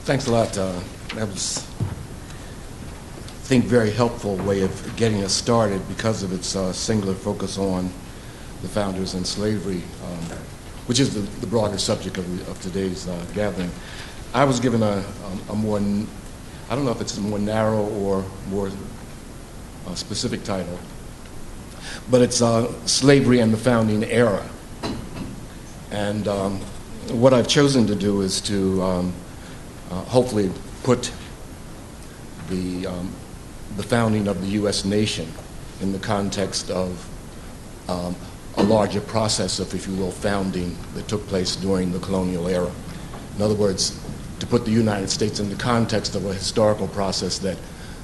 Thanks a lot. That was, I think, very helpful way of getting us started because of its singular focus on the founders and slavery, which is the broader subject of today's gathering. I was given a more, I don't know if it's a more narrow or more specific title, but it's Slavery and the Founding Era. And what I've chosen to do is to hopefully put the founding of the U.S. nation in the context of a larger process of, if you will, founding that took place during the colonial era. In other words, to put the United States in the context of a historical process that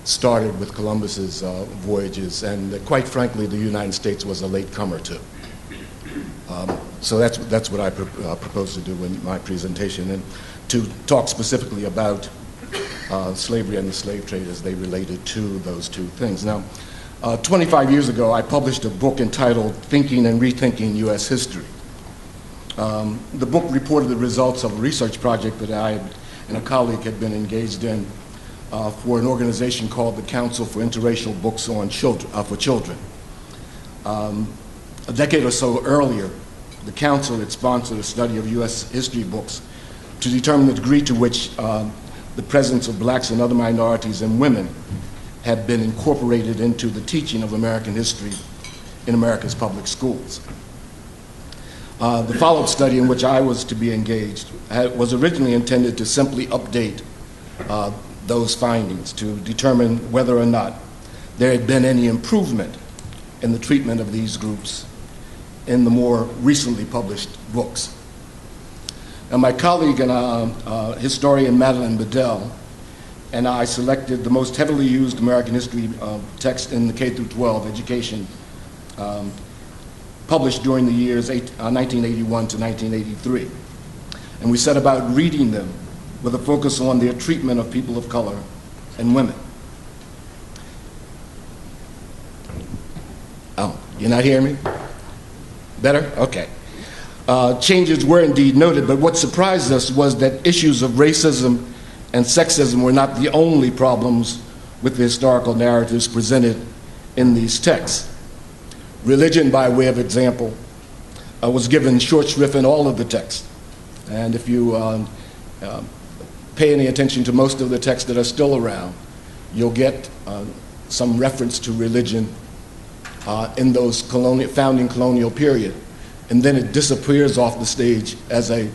started with Columbus's voyages and that, quite frankly, the United States was a late comer to. So that's what I propose to do in my presentation, and to talk specifically about slavery and the slave trade as they related to those two things. Now, 25 years ago, I published a book entitled Thinking and Rethinking U.S. History. The book reported the results of a research project that I and a colleague had been engaged in for an organization called the Council for Interracial Books on for Children. A decade or so earlier, the Council had sponsored a study of U.S. history books to determine the degree to which the presence of blacks and other minorities and women had been incorporated into the teaching of American history in America's public schools. The follow-up study in which I was to be engaged was originally intended to simply update those findings to determine whether or not there had been any improvement in the treatment of these groups in the more recently published books. Now, my colleague and historian Madeline Bedell and I selected the most heavily used American history text in the K-12 education published during the years 1981 to 1983. And we set about reading them with a focus on their treatment of people of color and women. Oh, you're not hearing me? Better? Okay. Changes were indeed noted, but what surprised us was that issues of racism and sexism were not the only problems with the historical narratives presented in these texts. Religion, by way of example, was given short shrift in all of the texts. And if you pay any attention to most of the texts that are still around, you'll get some reference to religion in those founding colonial period. And then it disappears off the stage as a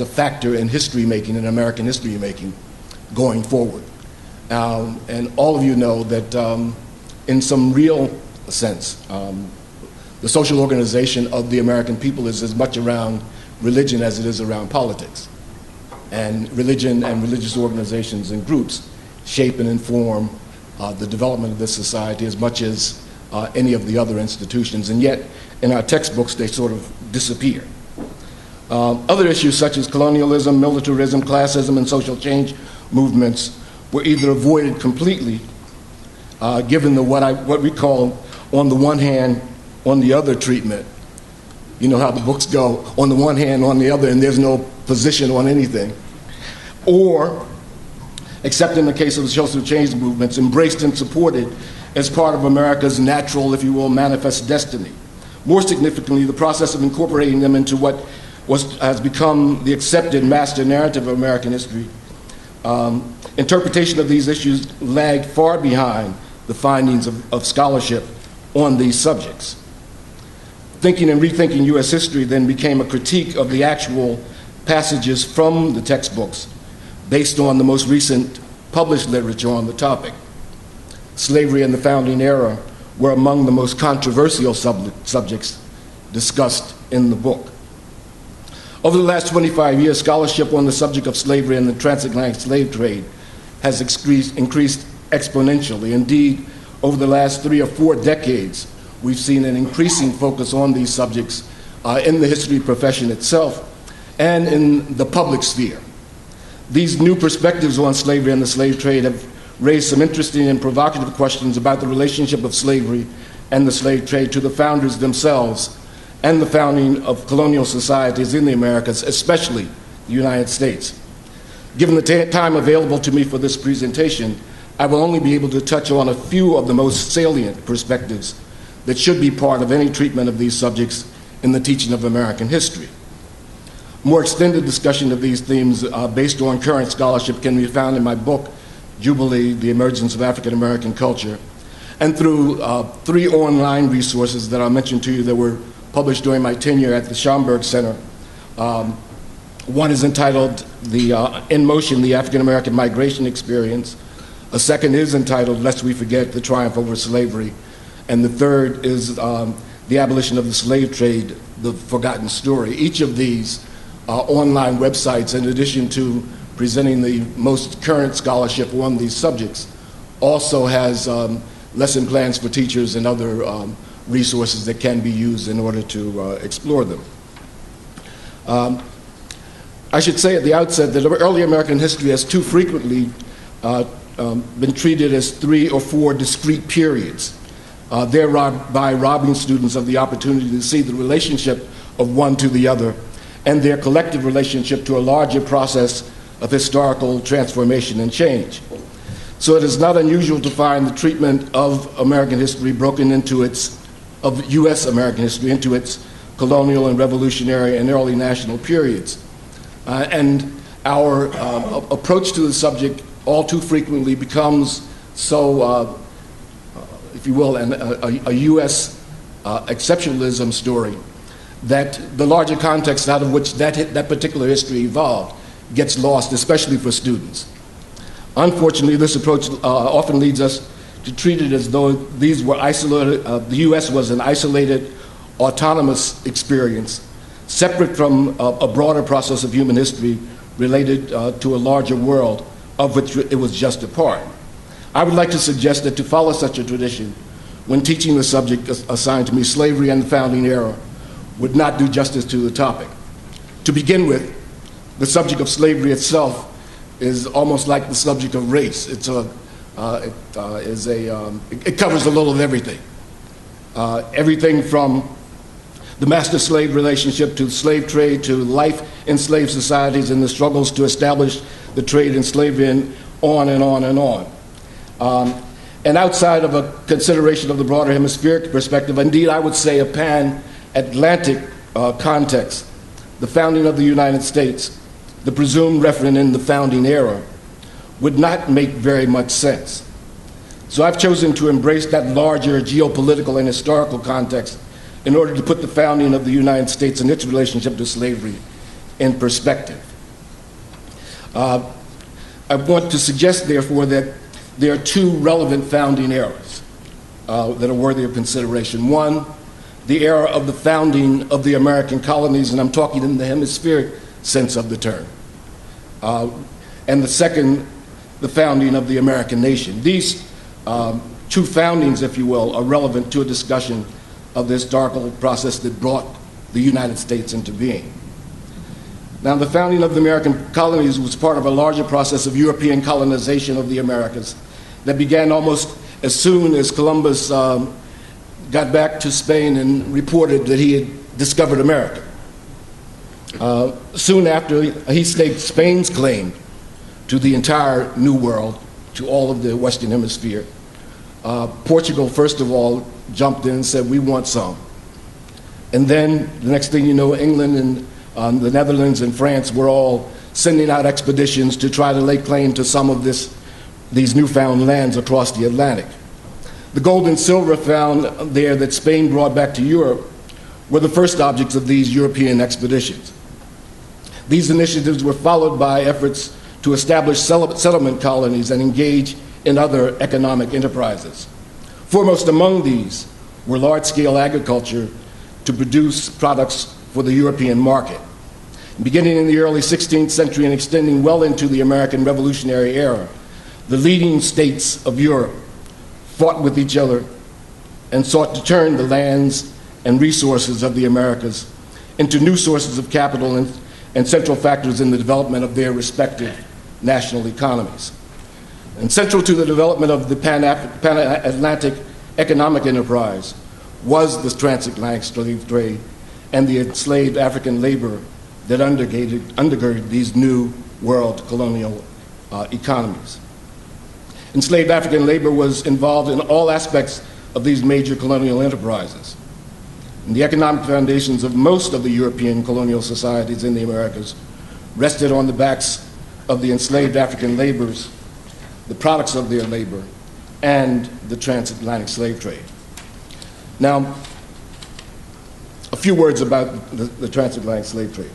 factor in history making, in American history making, going forward. And all of you know that in some real sense, the social organization of the American people is as much around religion as it is around politics. And religion and religious organizations and groups shape and inform the development of this society as much as any of the other institutions. And yet, in our textbooks, they sort of disappear. Other issues such as colonialism, militarism, classism, and social change movements were either avoided completely, given the what we call, on the one hand, on the other treatment. You know how the books go, on the one hand, on the other, and there's no position on anything. Or, except in the case of the social change movements, embraced and supported as part of America's natural, if you will, manifest destiny. More significantly, the process of incorporating them into what has become the accepted master narrative of American history, interpretation of these issues lagged far behind the findings of scholarship on these subjects. Thinking and Rethinking U.S. History then became a critique of the actual passages from the textbooks based on the most recent published literature on the topic. Slavery and the Founding Era were among the most controversial subjects discussed in the book. Over the last 25 years, scholarship on the subject of slavery and the transatlantic slave trade has increased exponentially. Indeed, over the last 3 or 4 decades, we've seen an increasing focus on these subjects in the history profession itself and in the public sphere. These new perspectives on slavery and the slave trade have raised some interesting and provocative questions about the relationship of slavery and the slave trade to the founders themselves and the founding of colonial societies in the Americas, especially the United States. Given the time available to me for this presentation, I will only be able to touch on a few of the most salient perspectives that should be part of any treatment of these subjects in the teaching of American history. More extended discussion of these themes based on current scholarship can be found in my book, Jubilee, The Emergence of African-American Culture, and through 3 online resources that I'll mention to you that were published during my tenure at the Schomburg Center. One is entitled In Motion, The African-American Migration Experience. A second is entitled Lest We Forget, The Triumph Over Slavery. And the third is The Abolition of the Slave Trade, The Forgotten Story. Each of these online websites, in addition to presenting the most current scholarship on these subjects, also has lesson plans for teachers and other resources that can be used in order to explore them. I should say at the outset that early American history has too frequently been treated as 3 or 4 discrete periods, thereby robbing students of the opportunity to see the relationship of one to the other and their collective relationship to a larger process of historical transformation and change. So it is not unusual to find the treatment of American history broken into of U.S. American history into its colonial and revolutionary and early national periods. And our approach to the subject all too frequently becomes so, if you will, a U.S. exceptionalism story that the larger context out of which that particular history evolved gets lost, especially for students. Unfortunately, this approach often leads us to treat it as though these were isolated, the U.S. was an isolated, autonomous experience, separate from a broader process of human history related to a larger world of which it was just a part. I would like to suggest that to follow such a tradition, when teaching the subject assigned to me, slavery and the founding era, would not do justice to the topic. To begin with, the subject of slavery itself is almost like the subject of race. It covers a little of everything. Everything from the master-slave relationship to slave trade to life in slave societies and the struggles to establish the trade in slavery and on and on and on. And outside of a consideration of the broader hemispheric perspective, indeed I would say a pan-Atlantic context, the founding of the United States, the presumed referent in the founding era, would not make very much sense. So I've chosen to embrace that larger geopolitical and historical context in order to put the founding of the United States and its relationship to slavery in perspective. I want to suggest, therefore, that there are 2 relevant founding eras that are worthy of consideration. One, the era of the founding of the American colonies, and I'm talking in the hemispheric sense of the term. And the second, the founding of the American nation. These 2 foundings, if you will, are relevant to a discussion of the historical process that brought the United States into being. Now, the founding of the American colonies was part of a larger process of European colonization of the Americas that began almost as soon as Columbus got back to Spain and reported that he had discovered America. Soon after, he staked Spain's claim to the entire New World, to all of the Western Hemisphere. Portugal, first of all, jumped in and said, we want some. And then, the next thing you know, England and the Netherlands and France were all sending out expeditions to try to lay claim to some of these newfound lands across the Atlantic. The gold and silver found there that Spain brought back to Europe were the first objects of these European expeditions. These initiatives were followed by efforts to establish settlement colonies and engage in other economic enterprises. Foremost among these were large-scale agriculture to produce products for the European market. Beginning in the early 16th century and extending well into the American Revolutionary era, the leading states of Europe fought with each other and sought to turn the lands and resources of the Americas into new sources of capital and central factors in the development of their respective national economies. And central to the development of the pan-Atlantic economic enterprise was the transatlantic slave trade and the enslaved African labor that undergirded these new world colonial economies. Enslaved African labor was involved in all aspects of these major colonial enterprises. And the economic foundations of most of the European colonial societies in the Americas rested on the backs of the enslaved African laborers, the products of their labor, and the transatlantic slave trade. Now, a few words about the transatlantic slave trade.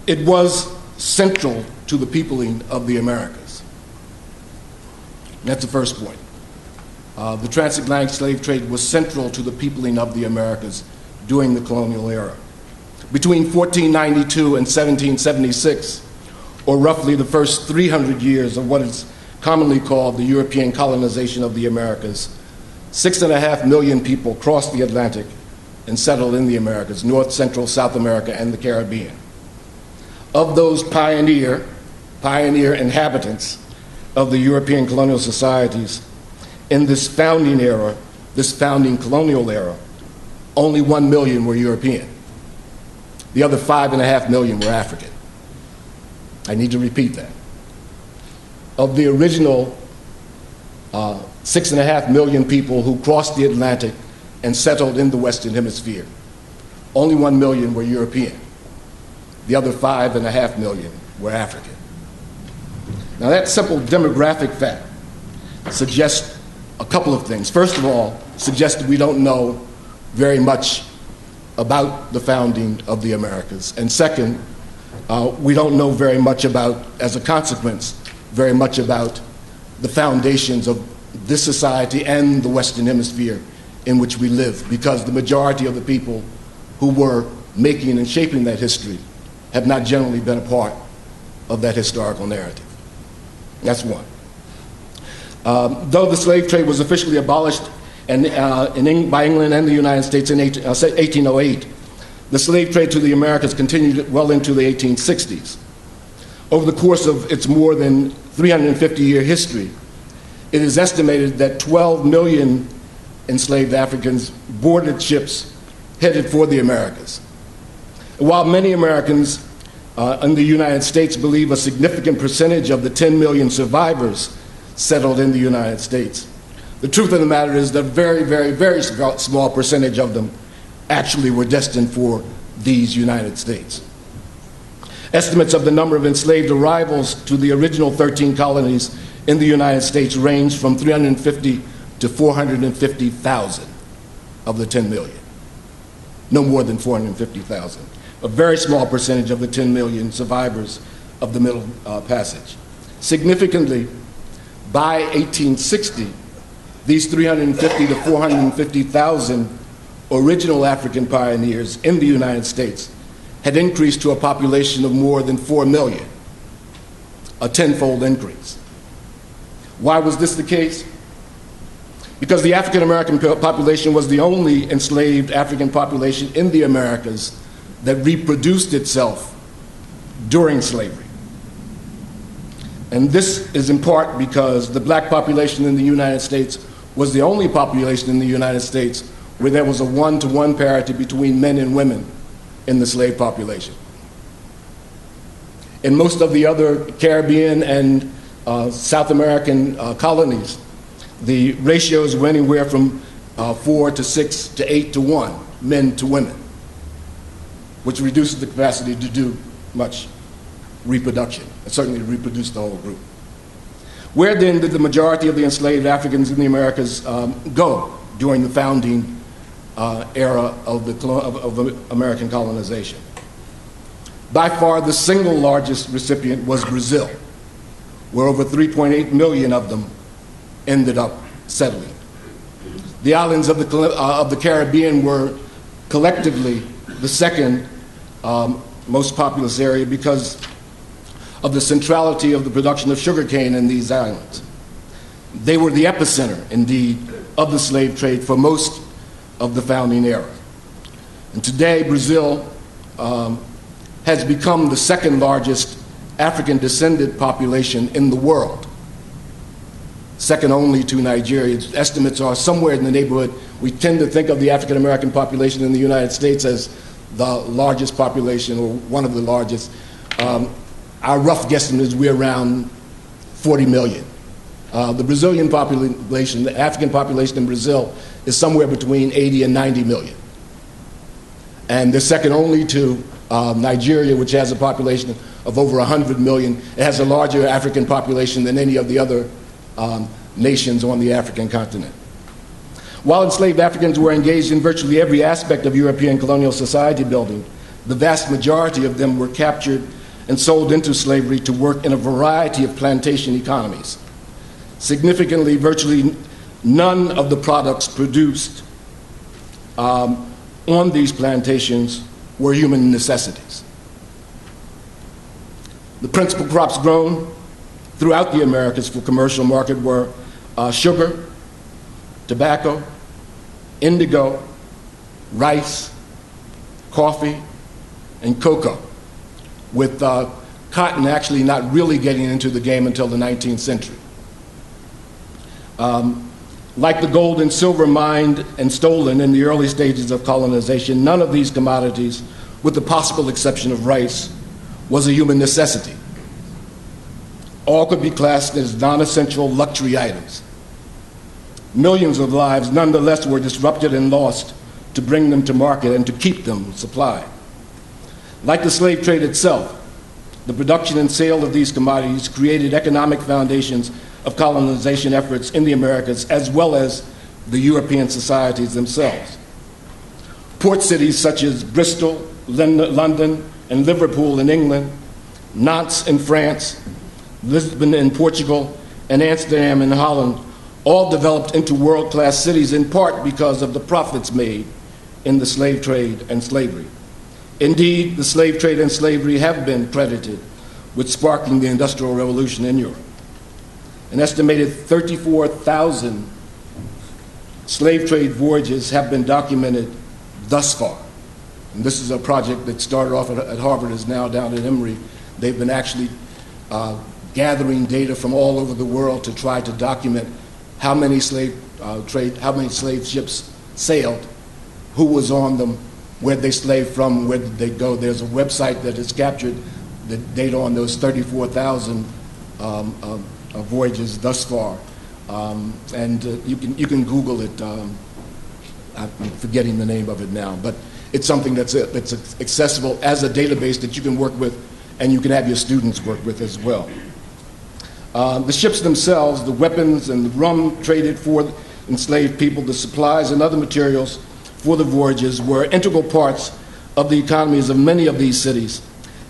It was central to the peopling of the Americas. That's the first point. The transatlantic slave trade was central to the peopling of the Americas during the colonial era. Between 1492 and 1776, or roughly the first 300 years of what is commonly called the European colonization of the Americas, 6.5 million people crossed the Atlantic and settled in the Americas, North, Central, South America, and the Caribbean. Of those pioneer inhabitants of the European colonial societies, in this founding era, this founding colonial era, only 1 million were European. The other 5.5 million were African. I need to repeat that. Of the original 6.5 million people who crossed the Atlantic and settled in the Western Hemisphere, only 1 million were European. The other 5.5 million were African. Now that simple demographic fact suggests a couple of things. First of all, suggests that we don't know very much about the founding of the Americas. And second, we don't know very much about, as a consequence, very much about the foundations of this society and the Western Hemisphere in which we live, because the majority of the people who were making and shaping that history have not generally been a part of that historical narrative. That's one. Though the slave trade was officially abolished by England and the United States in 1808, the slave trade to the Americas continued well into the 1860s. Over the course of its more than 350-year history, it is estimated that 12 million enslaved Africans boarded ships headed for the Americas. While many Americans in the United States believe a significant percentage of the 10 million survivors settled in the United States, the truth of the matter is that a very, very, very small percentage of them actually were destined for these United States. Estimates of the number of enslaved arrivals to the original 13 colonies in the United States range from 350 to 450,000 of the 10 million. No more than 450,000. A very small percentage of the 10 million survivors of the Middle Passage. Significantly, by 1860, these 350 to 450,000 original African pioneers in the United States had increased to a population of more than 4 million, a tenfold increase. Why was this the case? Because the African American population was the only enslaved African population in the Americas that reproduced itself during slavery. And this is in part because the black population in the United States was the only population in the United States where there was a one-to-one parity between men and women in the slave population. In most of the other Caribbean and South American colonies, the ratios were anywhere from 4 to 6 to 8 to 1, men to women, which reduces the capacity to do much reproduction, and certainly to reproduce the whole group. Where then did the majority of the enslaved Africans in the Americas go during the founding era of American colonization? By far, the single largest recipient was Brazil, where over 3.8 million of them ended up settling. The islands of the Caribbean were collectively the second most populous area because of the centrality of the production of sugarcane in these islands. They were the epicenter, indeed, of the slave trade for most of the founding era. And today, Brazil has become the second largest African-descended population in the world, second only to Nigeria. Estimates are somewhere in the neighborhood. We tend to think of the African-American population in the United States as the largest population, or one of the largest. our rough guesstimate is we're around 40 million. The Brazilian population, the African population in Brazil, is somewhere between 80 and 90 million. And they're second only to Nigeria, which has a population of over 100 million. It has a larger African population than any of the other nations on the African continent. While enslaved Africans were engaged in virtually every aspect of European colonial society building, the vast majority of them were captured and sold into slavery to work in a variety of plantation economies. Significantly, virtually none of the products produced on these plantations were human necessities. The principal crops grown throughout the Americas for commercial market were sugar, tobacco, indigo, rice, coffee, and cocoa, with cotton actually not really getting into the game until the 19th century. Like the gold and silver mined and stolen in the early stages of colonization, none of these commodities, with the possible exception of rice, was a human necessity. All could be classed as non-essential luxury items. Millions of lives, nonetheless, were disrupted and lost to bring them to market and to keep them supplied. Like the slave trade itself, the production and sale of these commodities created economic foundations of colonization efforts in the Americas, as well as the European societies themselves. Port cities such as Bristol, London, and Liverpool in England, Nantes in France, Lisbon in Portugal, and Amsterdam in Holland all developed into world-class cities in part because of the profits made in the slave trade and slavery. Indeed, the slave trade and slavery have been credited with sparking the Industrial Revolution in Europe. An estimated 34,000 slave trade voyages have been documented thus far. And this is a project that started off at Harvard, is now down at Emory. They've been actually gathering data from all over the world to try to document how many slave ships sailed, who was on them, where they slaved from, where did they go. There's a website that has captured the data on those 34,000 voyages thus far, and you can Google it. I'm forgetting the name of it now, but it's something that's accessible as a database that you can work with, and you can have your students work with as well. The ships themselves, the weapons and the rum traded for enslaved people, the supplies and other materials for the voyages were integral parts of the economies of many of these cities,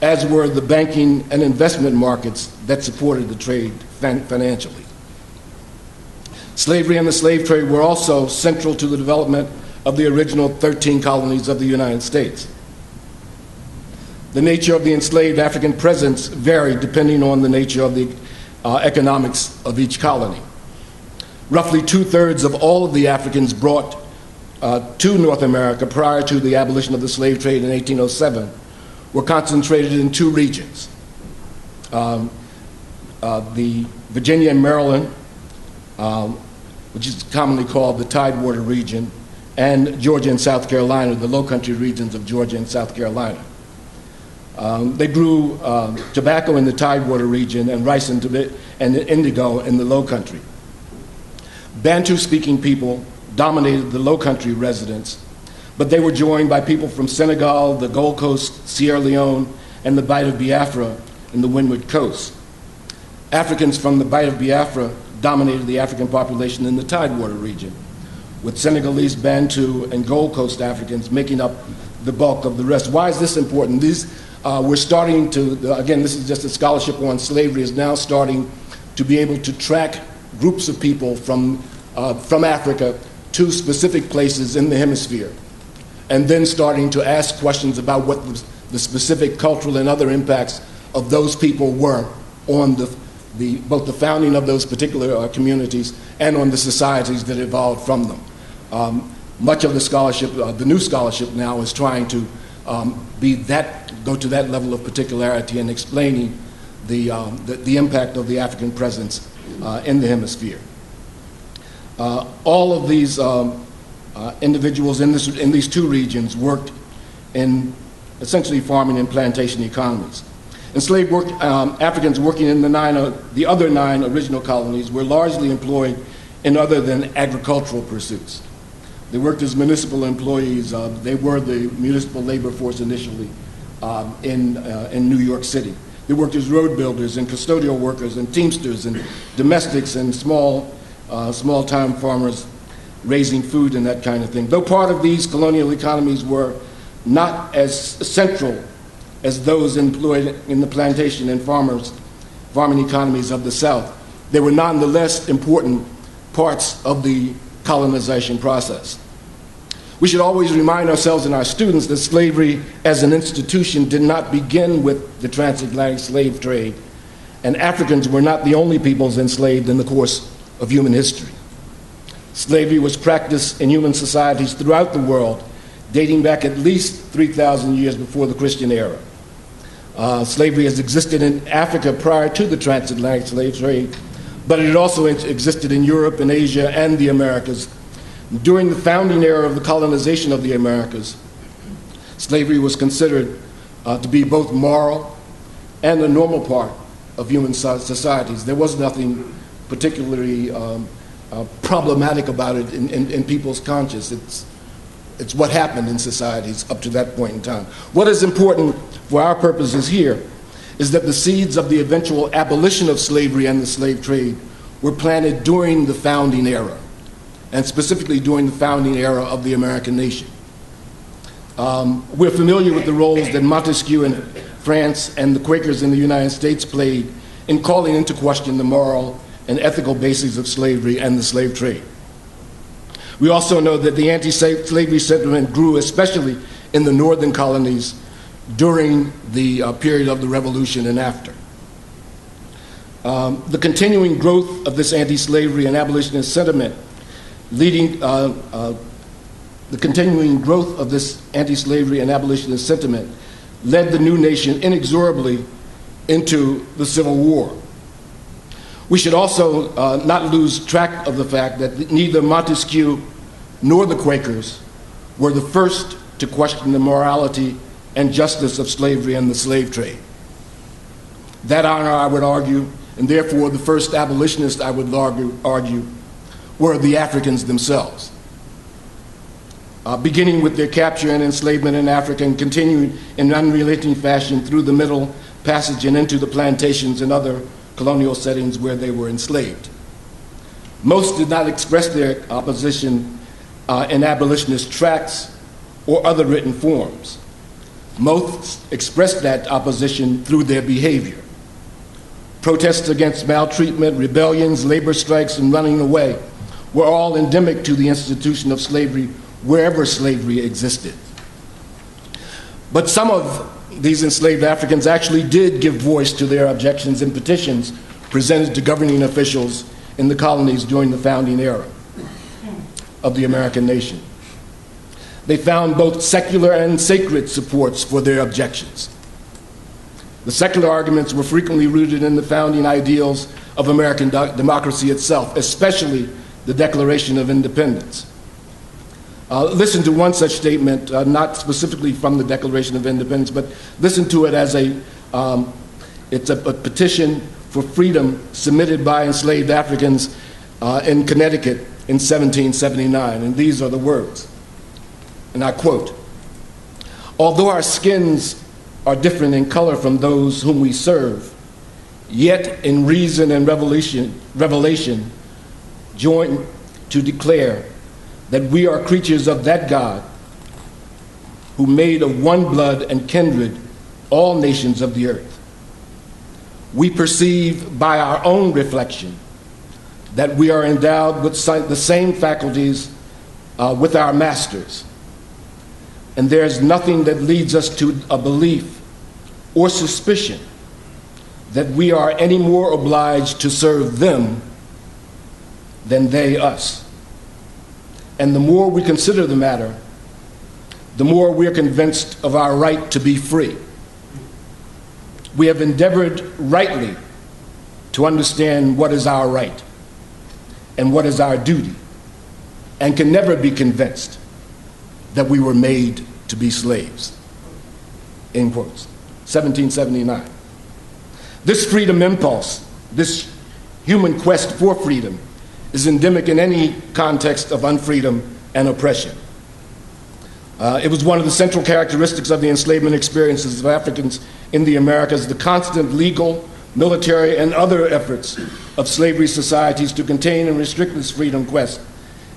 as were the banking and investment markets that supported the trade financially. Slavery and the slave trade were also central to the development of the original 13 colonies of the United States. The nature of the enslaved African presence varied depending on the nature of the economics of each colony. Roughly 2/3 of all of the Africans brought to North America prior to the abolition of the slave trade in 1807 were concentrated in two regions, the Virginia and Maryland, which is commonly called the Tidewater region, and Georgia and South Carolina, the low country regions of Georgia and South Carolina. They grew tobacco in the Tidewater region and rice and indigo in the low country. Bantu-speaking people dominated the low country residents, but they were joined by people from Senegal, the Gold Coast, Sierra Leone, and the Bight of Biafra in the Windward Coast. Africans from the Bight of Biafra dominated the African population in the Tidewater region, with Senegalese, Bantu, and Gold Coast Africans making up the bulk of the rest. Why is this important? We're starting to, again, this is just a scholarship on slavery, is now starting to be able to track groups of people from Africa to specific places in the hemisphere, and then starting to ask questions about what the specific cultural and other impacts of those people were on both the founding of those particular communities and on the societies that evolved from them. Much of the scholarship, the new scholarship now, is trying to go to that level of particularity and explaining the impact of the African presence in the hemisphere. All of these individuals in these two regions worked in essentially farming and plantation economies. Enslaved Africans working in the other 9 original colonies were largely employed in other than agricultural pursuits. They worked as municipal employees. They were the municipal labor force initially in New York City. They worked as road builders and custodial workers and teamsters and domestics and small-time farmers raising food and that kind of thing. Though part of these colonial economies were not as central as those employed in the plantation and farming economies of the South, they were nonetheless important parts of the colonization process. We should always remind ourselves and our students that slavery as an institution did not begin with the transatlantic slave trade, and Africans were not the only peoples enslaved in the course of human history. Slavery was practiced in human societies throughout the world, dating back at least 3,000 years before the Christian era. Slavery has existed in Africa prior to the transatlantic slave trade, but it also existed in Europe and Asia and the Americas. During the founding era of the colonization of the Americas, slavery was considered to be both moral and a normal part of human societies. There was nothing particularly problematic about it in people's conscience. It's what happened in societies up to that point in time. What is important for our purposes here is that the seeds of the eventual abolition of slavery and the slave trade were planted during the founding era, and specifically during the founding era of the American nation. We're familiar with the roles that Montesquieu in France and the Quakers in the United States played in calling into question the moral and ethical bases of slavery and the slave trade. We also know that the anti-slavery sentiment grew especially in the northern colonies during the period of the Revolution and after. The continuing growth of this anti-slavery and abolitionist sentiment led the new nation inexorably into the Civil War. We should also not lose track of the fact that neither Montesquieu nor the Quakers were the first to question the morality and justice of slavery and the slave trade. That honor, I would argue, and therefore the first abolitionists, I would argue, were the Africans themselves. Beginning with their capture and enslavement in Africa and continuing in unrelenting fashion through the Middle Passage and into the plantations and other colonial settings where they were enslaved. Most did not express their opposition in abolitionist tracts or other written forms. Most expressed that opposition through their behavior. Protests against maltreatment, rebellions, labor strikes, and running away were all endemic to the institution of slavery wherever slavery existed. But some of these enslaved Africans actually did give voice to their objections in petitions presented to governing officials in the colonies during the founding era of the American nation. They found both secular and sacred supports for their objections. The secular arguments were frequently rooted in the founding ideals of American democracy itself, especially the Declaration of Independence. Listen to one such statement, not specifically from the Declaration of Independence, but listen to it as it's a petition for freedom submitted by enslaved Africans in Connecticut in 1779, and these are the words, and I quote, "Although our skins are different in color from those whom we serve, yet in reason and revelation join to declare that we are creatures of that God who made of one blood and kindred all nations of the earth. We perceive by our own reflection that we are endowed with the same faculties with our masters, and there is nothing that leads us to a belief or suspicion that we are any more obliged to serve them than they us. And the more we consider the matter, the more we're convinced of our right to be free. We have endeavored rightly to understand what is our right and what is our duty, and can never be convinced that we were made to be slaves." End quotes. 1779. This freedom impulse, this human quest for freedom, is endemic in any context of unfreedom and oppression. It was one of the central characteristics of the enslavement experiences of Africans in the Americas, the constant legal, military, and other efforts of slavery societies to contain and restrict this freedom quest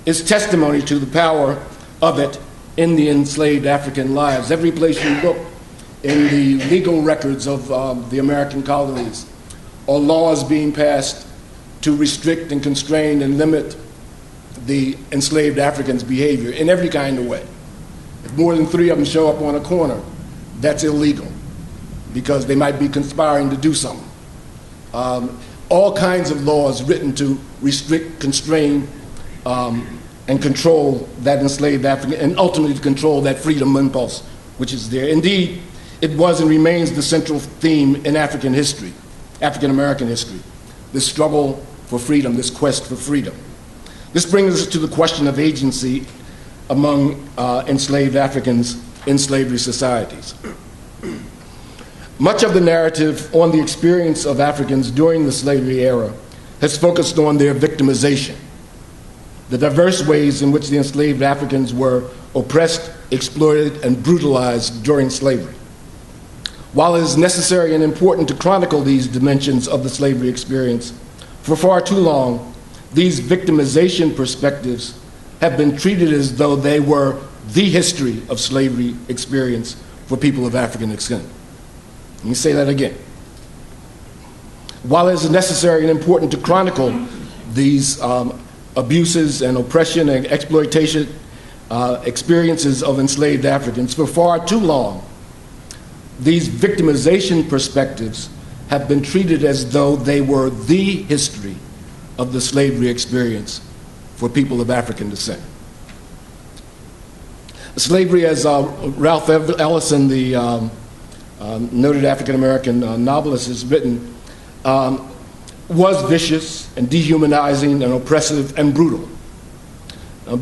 is testimony to the power of it in the enslaved African lives. Every place you look in the legal records of the American colonies are laws being passed to restrict and constrain and limit the enslaved Africans' behavior in every kind of way. If more than 3 of them show up on a corner, that's illegal because they might be conspiring to do something. All kinds of laws written to restrict, constrain, and control that enslaved African, and ultimately to control that freedom impulse which is there. Indeed, it was and remains the central theme in African history, African American history, this struggle for freedom, this quest for freedom. This brings us to the question of agency among enslaved Africans in slavery societies. Much of the narrative on the experience of Africans during the slavery era has focused on their victimization, the diverse ways in which the enslaved Africans were oppressed, exploited, and brutalized during slavery. While it is necessary and important to chronicle these dimensions of the slavery experience, for far too long, these victimization perspectives have been treated as though they were the history of slavery experience for people of African descent. Let me say that again. While it is necessary and important to chronicle these abuses and oppression and exploitation experiences of enslaved Africans, for far too long, these victimization perspectives have been treated as though they were the history of the slavery experience for people of African descent. Slavery, as Ralph Ellison, the noted African-American novelist, has written, was vicious and dehumanizing and oppressive and brutal.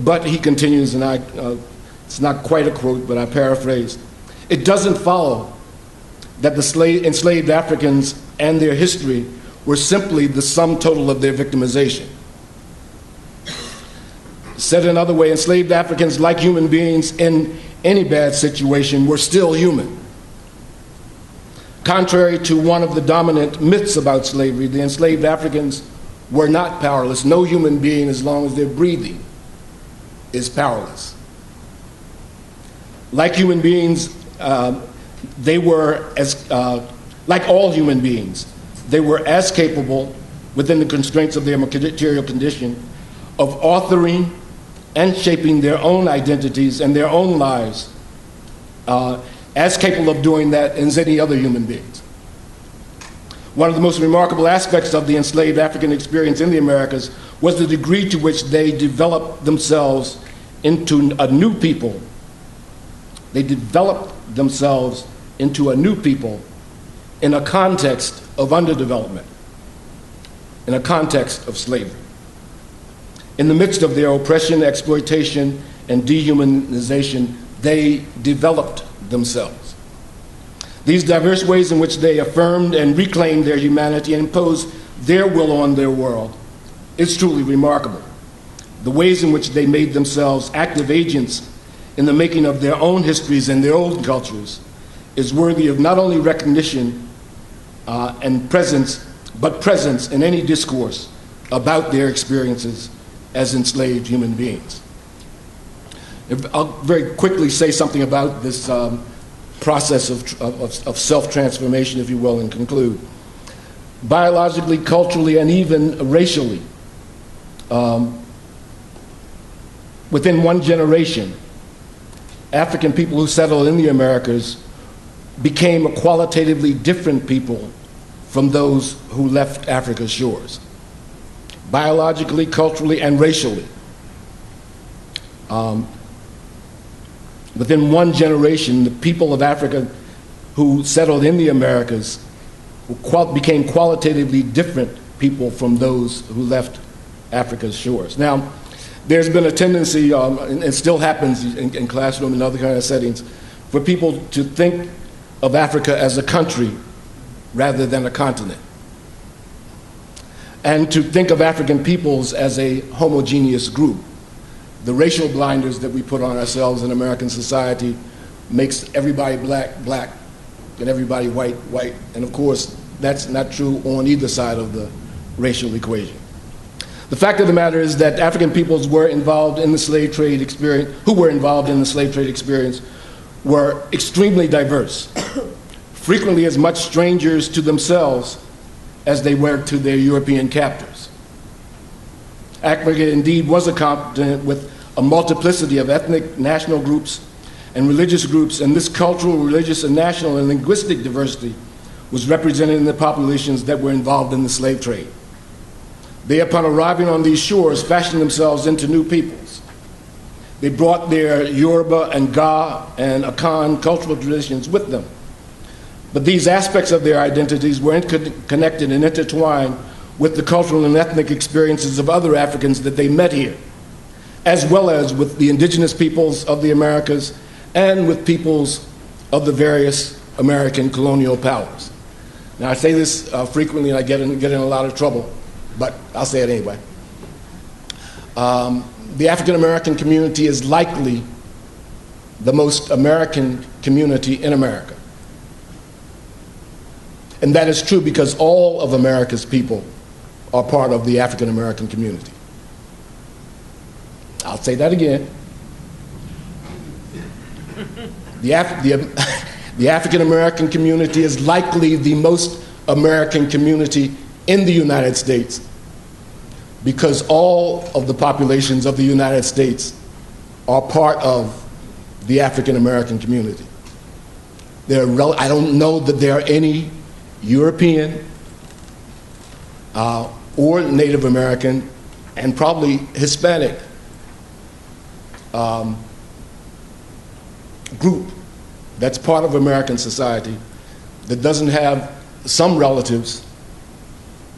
But he continues, and it's not quite a quote, but I paraphrase, it doesn't follow that the enslaved Africans and their history were simply the sum total of their victimization. Said another way, enslaved Africans, like human beings in any bad situation, were still human. Contrary to one of the dominant myths about slavery, the enslaved Africans were not powerless. No human being, as long as they're breathing, is powerless. Like human beings, they were like all human beings, they were as capable, within the constraints of their material condition, of authoring and shaping their own identities and their own lives, as capable of doing that as any other human beings. One of the most remarkable aspects of the enslaved African experience in the Americas was the degree to which they developed themselves into a new people. They developed themselves into a new people in a context of underdevelopment, in a context of slavery. In the midst of their oppression, exploitation, and dehumanization, they developed themselves. These diverse ways in which they affirmed and reclaimed their humanity and imposed their will on their world is truly remarkable. The ways in which they made themselves active agents in the making of their own histories and their own cultures is worthy of not only recognition and presence, but presence in any discourse about their experiences as enslaved human beings. I'll very quickly say something about this process of self-transformation, if you will, and conclude. Biologically, culturally, and even racially, within one generation, African people who settled in the Americas became a qualitatively different people from those who left Africa's shores. Biologically, culturally, and racially. Within one generation, the people of Africa who settled in the Americas became qualitatively different people from those who left Africa's shores. Now, there's been a tendency, and it still happens in classroom and other kind of settings, for people to think of Africa as a country rather than a continent. And to think of African peoples as a homogeneous group. The racial blinders that we put on ourselves in American society makes everybody black, black, and everybody white, white. And of course, that's not true on either side of the racial equation. The fact of the matter is that African peoples were involved in the slave trade experience, were extremely diverse, frequently as much strangers to themselves as they were to their European captors. Africa indeed was a continent with a multiplicity of ethnic, national groups, and religious groups, and this cultural, religious, and national and linguistic diversity was represented in the populations that were involved in the slave trade. They, upon arriving on these shores, fashioned themselves into new peoples. They brought their Yoruba and Ga and Akan cultural traditions with them. But these aspects of their identities were connected and intertwined with the cultural and ethnic experiences of other Africans that they met here, as well as with the indigenous peoples of the Americas and with peoples of the various American colonial powers. Now, I say this frequently, and I get in a lot of trouble, but I'll say it anyway. The African-American community is likely the most American community in America. And that is true because all of America's people are part of the African-American community. I'll say that again. The African-American community is likely the most American community in the United States because all of the populations of the United States are part of the African-American community. I don't know that there are any European or Native American and probably Hispanic group that's part of American society that doesn't have some relatives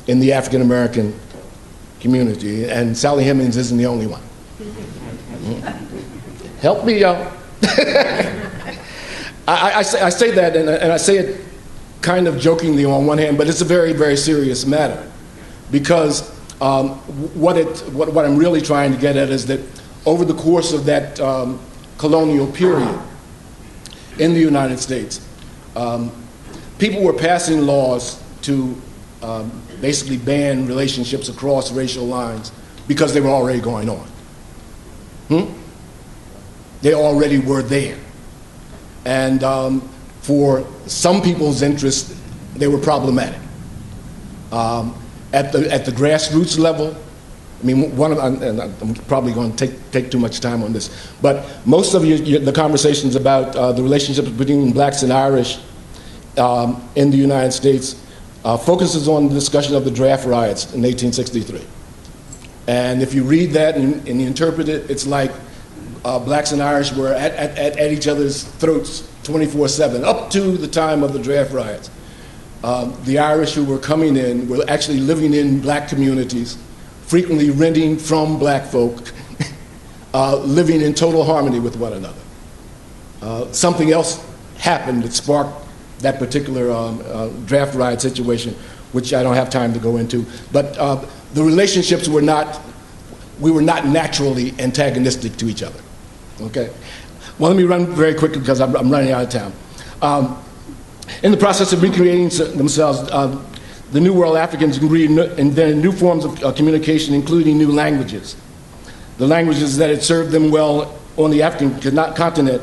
in the African American community, and Sally Hemings isn't the only one. Help me out. I say that, and I say it kind of jokingly on one hand, but it's a very, very serious matter, because what I'm really trying to get at is that over the course of that colonial period in the United States, people were passing laws to basically ban relationships across racial lines because they were already going on. They already were there. And for some people's interests, they were problematic. At the grassroots level, I mean, and I'm probably going to take too much time on this, but most of the conversations about the relationships between blacks and Irish in the United States focuses on the discussion of the draft riots in 1863. And if you read that and you interpret it, it's like blacks and Irish were at each other's throats 24/7, up to the time of the draft riots. The Irish who were coming in were actually living in black communities, frequently renting from black folk, living in total harmony with one another. Something else happened that sparked that particular draft riot situation, which I don't have time to go into. But the relationships we were not naturally antagonistic to each other. Okay? Well, let me run very quickly because I'm running out of time. In the process of recreating themselves, the New World Africans invented new forms of communication, including new languages. The languages that had served them well on the African continent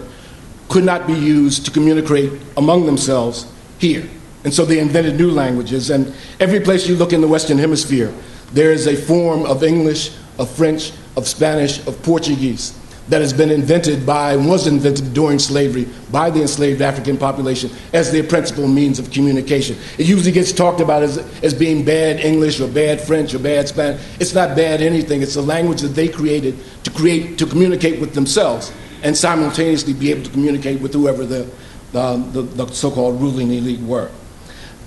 could not be used to communicate among themselves here. And so they invented new languages. And every place you look in the Western Hemisphere, there is a form of English, of French, of Spanish, of Portuguese that has been was invented during slavery by the enslaved African population as their principal means of communication. It usually gets talked about as being bad English or bad French or bad Spanish. It's not bad anything. It's a language that they created to communicate with themselves and simultaneously be able to communicate with whoever the so-called ruling elite were.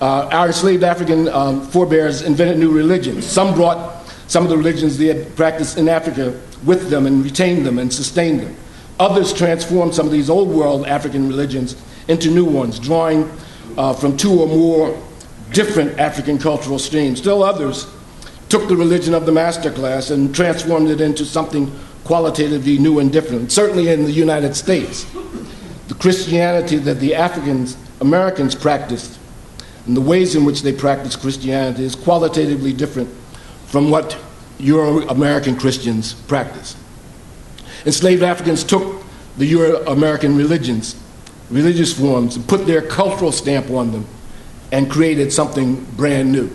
Our enslaved African forebears invented new religions. Some brought some of the religions they had practiced in Africa with them and retained them and sustained them. Others transformed some of these old world African religions into new ones, drawing from two or more different African cultural streams. Still others took the religion of the master class and transformed it into something qualitatively new and different. Certainly in the United States, the Christianity that the African Americans practiced and the ways in which they practiced Christianity is qualitatively different from what Euro-American Christians practice. Enslaved Africans took the Euro-American religious forms, and put their cultural stamp on them and created something brand new.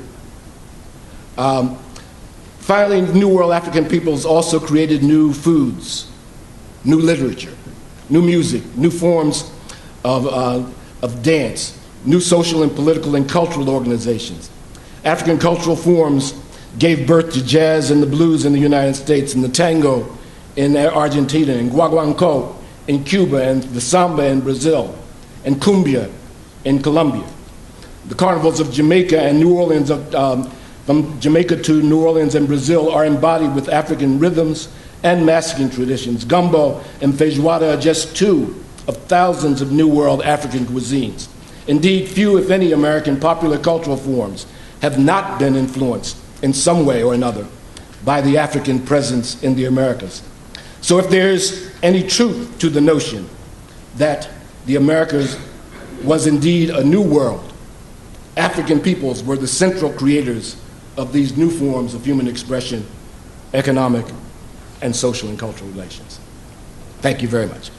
Finally, New World African peoples also created new foods, new literature, new music, new forms of dance, new social and political and cultural organizations. African cultural forms gave birth to jazz and the blues in the United States, and the tango in Argentina, and guaguancó in Cuba, and the samba in Brazil, and cumbia in Colombia. The carnivals of Jamaica and New Orleans, from Jamaica to New Orleans and Brazil, are embodied with African rhythms and masking traditions. Gumbo and feijoada are just two of thousands of New World African cuisines. Indeed, few, if any, American popular cultural forms have not been influenced in some way or another by the African presence in the Americas. So if there's any truth to the notion that the Americas was indeed a new world, African peoples were the central creators of these new forms of human expression, economic, and social and cultural relations. Thank you very much.